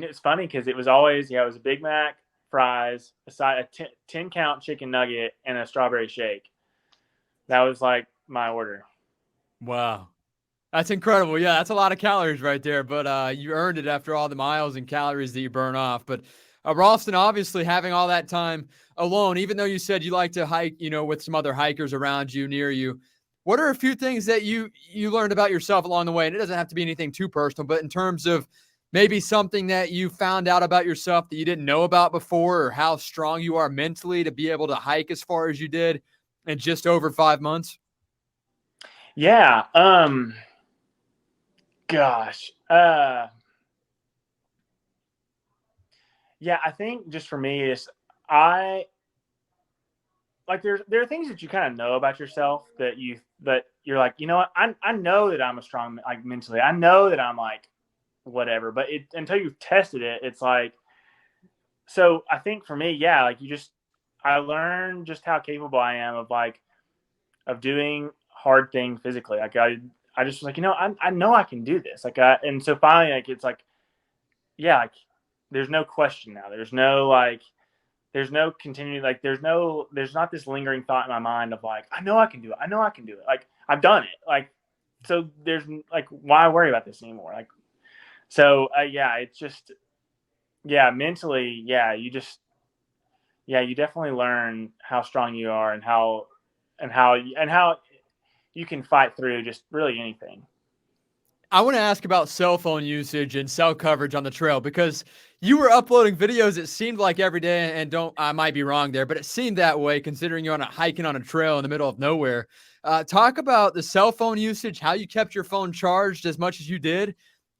it was funny because it was always, it was a Big Mac, fries, a 10 count chicken nugget, and a strawberry shake. That was like my order. Wow. That's incredible. Yeah, that's a lot of calories right there, but you earned it after all the miles and calories that you burn off. But Ralston, obviously having all that time alone, even though you said you like to hike, with some other hikers around you, near you, what are a few things that you learned about yourself along the way? And it doesn't have to be anything too personal, but in terms of maybe something that you found out about yourself that you didn't know about before, or how strong you are mentally to be able to hike as far as you did in just over 5 months? Yeah. Gosh. Yeah, I think just for me is I like there are things that you kind of know about yourself that you're like, you know what, I know that I'm a strong, like mentally. I know that I'm like whatever, but until you've tested it, it's like, so I think for me, yeah, like I learned just how capable I am of doing hard things physically. Like I just was like, I know I can do this. And so finally, like, it's like, yeah, like there's no question now. There's no continuing, like, there's not this lingering thought in my mind of like, I know I can do it. I know I can do it. Like I've done it. Like, so there's like, why worry about this anymore? Like, so yeah, it's just, yeah, mentally, yeah, you definitely learn how strong you are and how you can fight through just really anything. I want to ask about cell phone usage and cell coverage on the trail because you were uploading videos, it seemed like every day, and I might be wrong there, but it seemed that way considering you're hiking on a trail in the middle of nowhere. Talk about the cell phone usage, how you kept your phone charged as much as you did,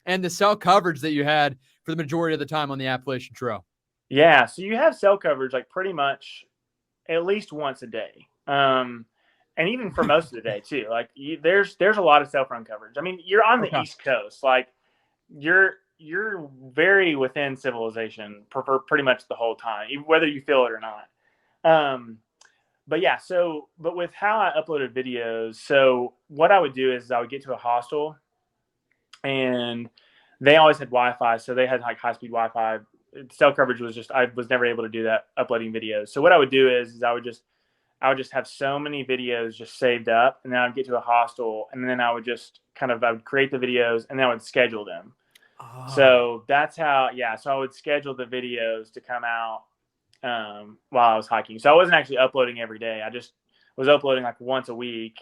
and the cell coverage that you had for the majority of the time on the Appalachian Trail. Yeah, so you have cell coverage like pretty much at least once a day. And even for most of the day too. Like there's a lot of cell phone coverage. I mean, you're on the East Coast, like you're very within civilization for pretty much the whole time, whether you feel it or not. But yeah, but with how I uploaded videos, so what I would do is I would get to a hostel, and they always had Wi-Fi, so they had like high-speed Wi-Fi. Cell coverage was just, I was never able to do that uploading videos. So what I would do is I would just have so many videos just saved up, and then I'd get to a hostel, and then I would create the videos, and then I would schedule them. Oh. So that's how, yeah. So I would schedule the videos to come out while I was hiking. So I wasn't actually uploading every day. I just was uploading like once a week,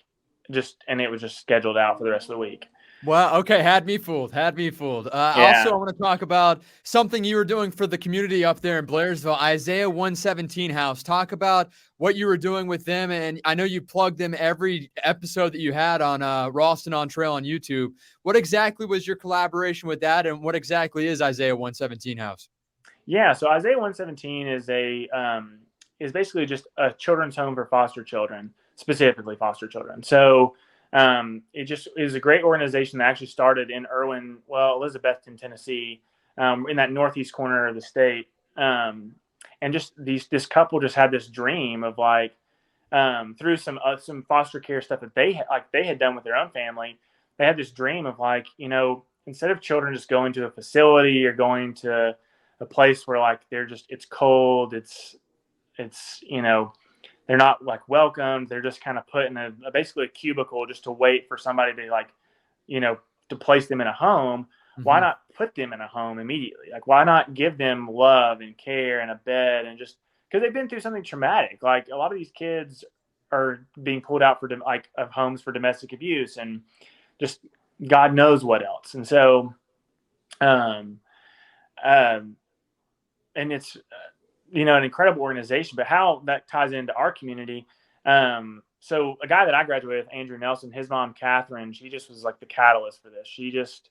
and it was just scheduled out for the rest of the week. Well, okay, had me fooled. Yeah. Also, I want to talk about something you were doing for the community up there in Blairsville, Isaiah 117 House. Talk about what you were doing with them, and I know you plugged them every episode that you had on Ralston on Trail on YouTube. What exactly was your collaboration with that, and what exactly is Isaiah 117 House? Yeah, so Isaiah 117 is basically just a children's home for foster children, specifically foster children. So it is a great organization that actually started in Elizabethton, Tennessee, in that northeast corner of the state. And just this couple just had this dream of like, through some foster care stuff that they had done with their own family, they had this dream of like, instead of children just going to a facility or going to a place where like it's cold, it's they're not like welcomed. They're just kind of put in basically a cubicle just to wait for somebody to like, to place them in a home. Mm-hmm. Why not put them in a home immediately? Like, why not give them love and care and a bed, and just because they've been through something traumatic. Like a lot of these kids are being pulled out of homes for domestic abuse and just God knows what else. And so, and it's, an incredible organization, but how that ties into our community. so a guy that I graduated with, Andrew Nelson, his mom, Catherine, she just was like the catalyst for this. She just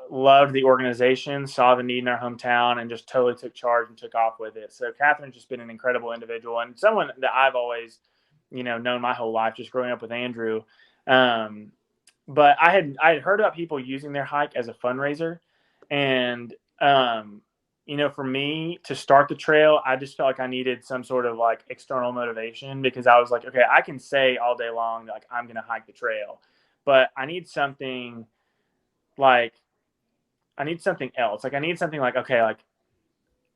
loved the organization, saw the need in our hometown, and just totally took charge and took off with it. So Catherine's just been an incredible individual and someone that I've always, known my whole life, just growing up with Andrew. But I had heard about people using their hike as a fundraiser, and for me to start the trail, I just felt like I needed some sort of like external motivation, because I was like, okay, I can say all day long like I'm going to hike the trail, but I need something else. Like I need something like, okay, like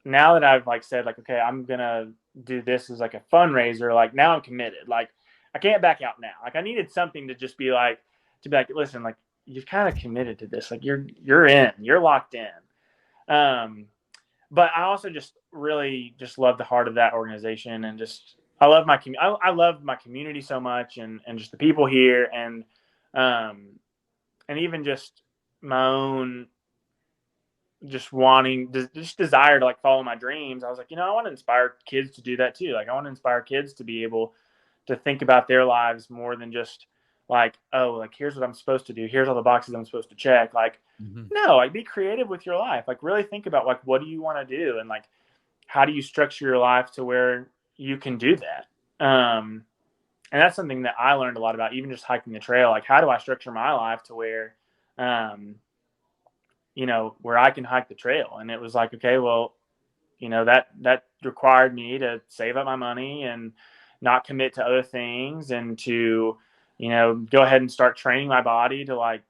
now that I've like said like, okay, I'm going to do this as like a fundraiser, like now I'm committed. Like I can't back out now. Like I needed something to just be like, listen, like you've kind of committed to this. Like you're in, you're locked in. But I also just really just love the heart of that organization, and just I love I love my community so much, and just the people here, and even just my own just desire to like follow my dreams. I was like, I want to inspire kids to do that too. Like I want to inspire kids to be able to think about their lives more than just like, oh, like here's what I'm supposed to do. Here's all the boxes I'm supposed to check. Like, no, like be creative with your life. Like really think about like, what do you want to do? And like, how do you structure your life to where you can do that? And that's something that I learned a lot about, even just hiking the trail. Like, how do I structure my life to where, where I can hike the trail? And it was like, okay, well, that required me to save up my money and not commit to other things, and to, go ahead and start training my body to like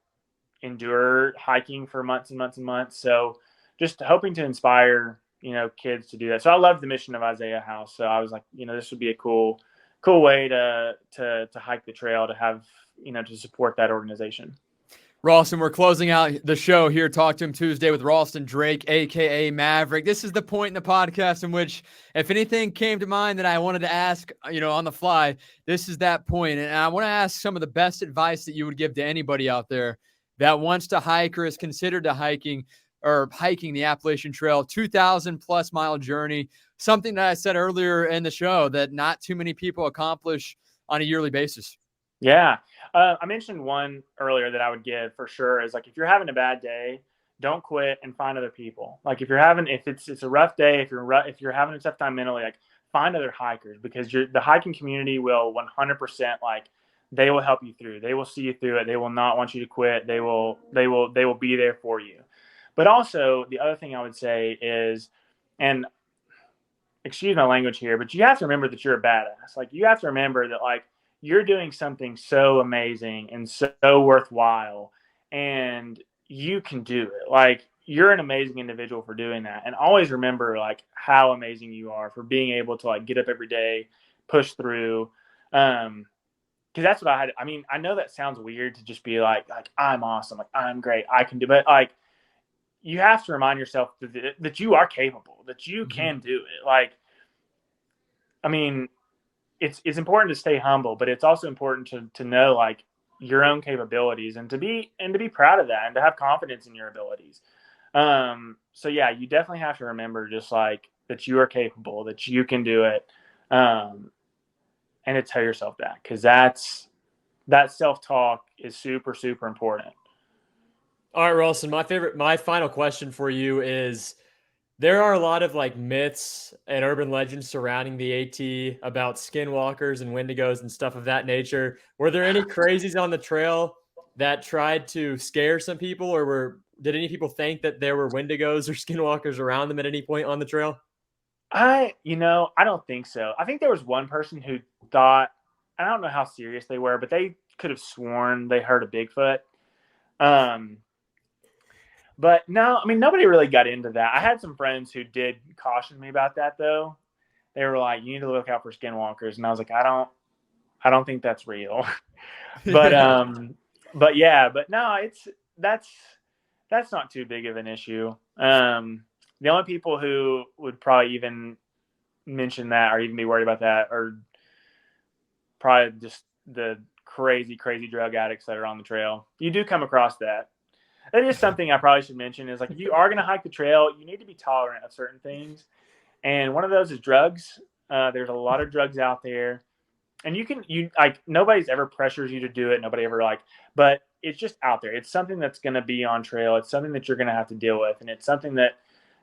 endure hiking for months and months and months. So just hoping to inspire, kids to do that. So I love the mission of Isaiah House. So I was like, this would be a cool way to hike the trail, to have, to support that organization. Ralston, we're closing out the show here. Talk to Him Tuesday with Ralston Drake, a.k.a. Maverick. This is the point in the podcast in which, if anything came to mind that I wanted to ask, on the fly, this is that point. And I want to ask some of the best advice that you would give to anybody out there that wants to hike or is considered to hiking the Appalachian Trail, 2,000+ mile journey, something that I said earlier in the show that not too many people accomplish on a yearly basis. Yeah. I mentioned one earlier that I would give for sure is like, if you're having a bad day, don't quit and find other people. Like if it's a rough day, if you're having a tough time mentally, like find other hikers, because the hiking community will 100% like, they will help you through. They will see you through it. They will not want you to quit. They will be there for you. But also the other thing I would say is, and excuse my language here, but you have to remember that you're a badass. Like you have to remember that like, you're doing something so amazing and so worthwhile, and you can do it. Like you're an amazing individual for doing that. And always remember like how amazing you are for being able to like get up every day, push through. Cause that's what I had. I mean, I know that sounds weird to just be like I'm awesome. Like I'm great. I can do it. Like you have to remind yourself that you are capable, that you can do it. Like, I mean, it's important to stay humble, but it's also important to know like your own capabilities, and to be proud of that, and to have confidence in your abilities. So yeah, you definitely have to remember just like that you are capable, that you can do it. And to tell yourself that, because that self-talk is super, super important. All right, Ralston, my final question for you is, there are a lot of like myths and urban legends surrounding the AT about skinwalkers and wendigos and stuff of that nature. Were there any crazies on the trail that tried to scare some people, or did any people think that there were wendigos or skinwalkers around them at any point on the trail? I don't think so. I think there was one person who thought, I don't know how serious they were, but they could have sworn they heard a Bigfoot. But no, I mean, nobody really got into that. I had some friends who did caution me about that though. They were like, you need to look out for skinwalkers. And I was like, I don't think that's real. But, but no, that's not too big of an issue. The only people who would probably even mention that or even be worried about that are probably just the crazy, crazy drug addicts that are on the trail. You do come across that. That is something I probably should mention, is like, if you are going to hike the trail, you need to be tolerant of certain things. And one of those is drugs. There's a lot of drugs out there. and you like, nobody's ever pressures you to do it. Nobody ever but it's just out there. It's something that's going to be on trail. It's something that you're going to have to deal with. And it's something that,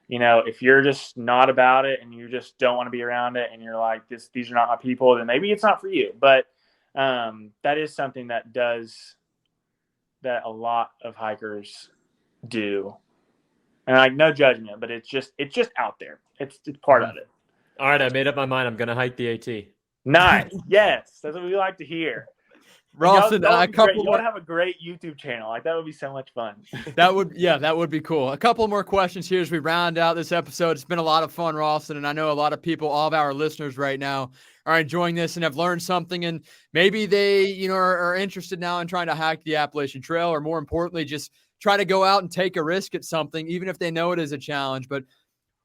if you're just not about it and you just don't want to be around it and you're like, these are not my people, then maybe it's not for you. But that is something that a lot of hikers do. And like, no judgment, but it's just out there. It's part of it. All right, I made up my mind. I'm going to hike the AT. Nice. Yes, that's what we like to hear. Ralston, a couple more. You would have a great YouTube channel. Like, that would be so much fun. That would be cool. A couple more questions here as we round out this episode. It's been a lot of fun, Ralston, and I know a lot of people, all of our listeners right now, are enjoying this and have learned something, and maybe they, are interested now in trying to hike the Appalachian Trail, or more importantly, just try to go out and take a risk at something, even if they know it is a challenge. But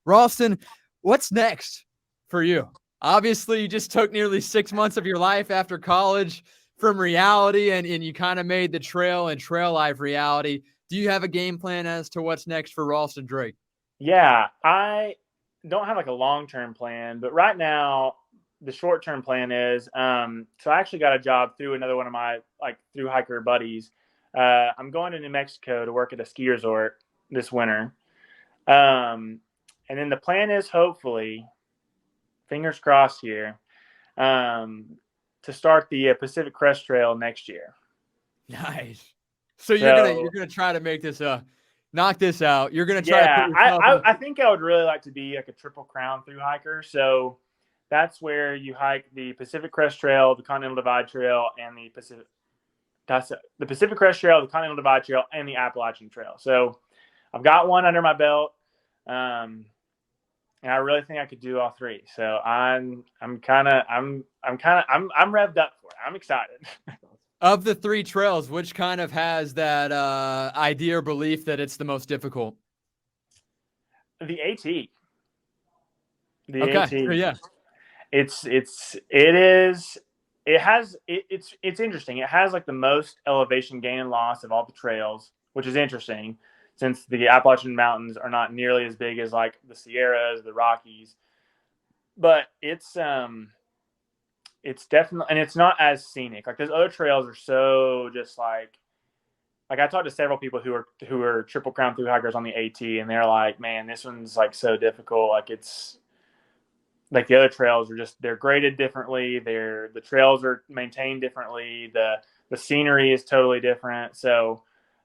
Ralston, what's next for you? Obviously, you just took nearly 6 months of your life after college from reality, and you kind of made the trail and trail life reality. Do you have a game plan as to what's next for Ralston Drake? Yeah, I don't have like a long-term plan, but right now the short-term plan is, so I actually got a job through another one of my through hiker buddies. I'm going to New Mexico to work at a ski resort this winter. And then the plan is, hopefully, fingers crossed here, to start the Pacific Crest Trail next year. Nice. So you're gonna try to make this knock this out. You're gonna try. Yeah, I think I would really like to be like a Triple Crown through hiker. So that's where you hike the Pacific Crest Trail, the Continental Divide Trail, and the Pacific Crest Trail, the Continental Divide Trail, and the Appalachian Trail. So I've got one under my belt. And I really think I could do all three. So I'm revved up for it. I'm excited. Of the three trails, which kind of has that idea or belief that it's the most difficult? The AT. AT. Yeah. It's interesting. It has like the most elevation gain and loss of all the trails, which is interesting, since the Appalachian Mountains are not nearly as big as like the Sierras, the Rockies. But it's definitely, and it's not as scenic. Like, those other trails are so just like I talked to several people who are Triple Crown through hikers on the AT, and they're like, man, this one's like so difficult. Like, it's like the other trails are just, they're graded differently. The trails are maintained differently. The scenery is totally different. So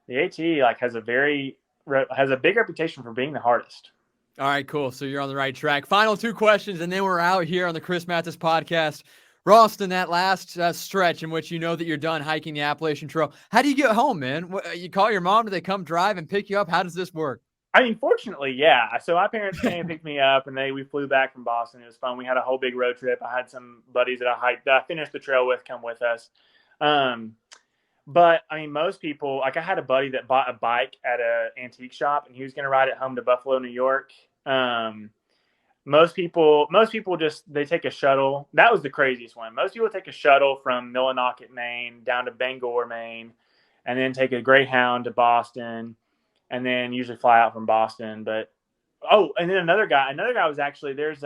the AT has a big reputation for being the hardest. All right, cool. So you're on the right track. Final two questions, and then we're out here on the Chris Mathis podcast. Ralston, that last stretch in which you know that you're done hiking the Appalachian Trail, how do you get home, man? You call your mom? Do they come drive and pick you up? How does this work? I mean, fortunately, yeah. So my parents came and picked me up, and we flew back from Boston. It was fun. We had a whole big road trip. I had some buddies that I finished the trail with come with us. But I mean, most people, like, I had a buddy that bought a bike at an antique shop, and he was going to ride it home to Buffalo, New York. Most people just, they take a shuttle. That was the craziest one. Most people take a shuttle from Millinocket, Maine, down to Bangor, Maine, and then take a Greyhound to Boston, and then usually fly out from Boston. But and then another guy was actually, there's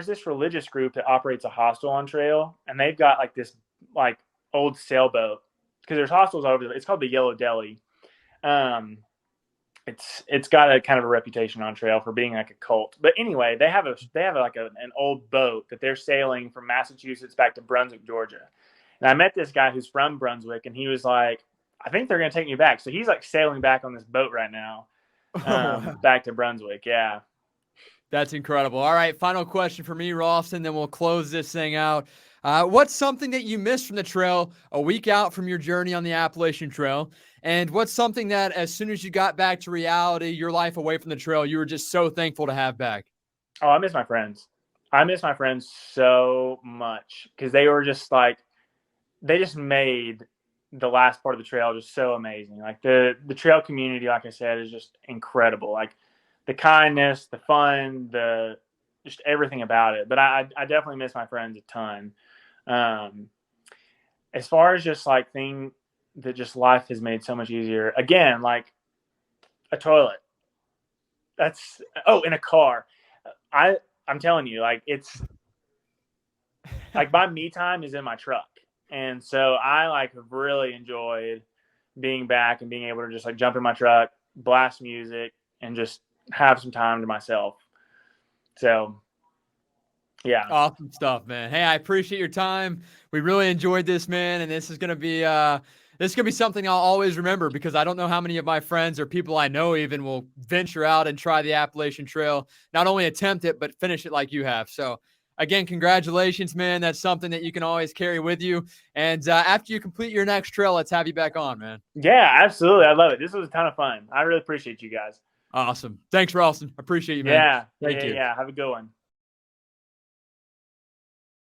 this religious group that operates a hostel on trail, and they've got like this like old sailboat, because there's hostels all over there. It's called the Yellow Deli. It's got a kind of a reputation on trail for being like a cult. But anyway, they have like an old boat that they're sailing from Massachusetts back to Brunswick, Georgia. And I met this guy who's from Brunswick, and he was like, I think they're going to take me back. So he's like sailing back on this boat right now, back to Brunswick. Yeah. That's incredible. All right, final question for me, Ralston, then we'll close this thing out. What's something that you missed from the trail a week out from your journey on the Appalachian Trail? And what's something that, as soon as you got back to reality, your life away from the trail, you were just so thankful to have back? Oh, I miss my friends. I miss my friends so much, because they were just like, they just made the last part of the trail just so amazing. Like, the trail community, like I said, is just incredible. Like, the kindness, the fun, just everything about it. But I definitely miss my friends a ton. As far as just like thing that just life has made so much easier, again, like a toilet. In a car. I'm telling you, like, like my me time is in my truck. And so I like have really enjoyed being back and being able to just like jump in my truck, blast music, and just have some time to myself. So yeah. Awesome stuff, man. Hey, I appreciate your time. We really enjoyed this, man. And this is gonna be something I'll always remember, because I don't know how many of my friends or people I know even will venture out and try the Appalachian Trail, not only attempt it, but finish it like you have. So again, congratulations, man. That's something that you can always carry with you. And after you complete your next trail, let's have you back on, man. Yeah, absolutely. I love it. This was a ton of fun. I really appreciate you guys. Awesome. Thanks, Ralston. Appreciate you, man. Yeah. Thank you. Yeah. Have a good one.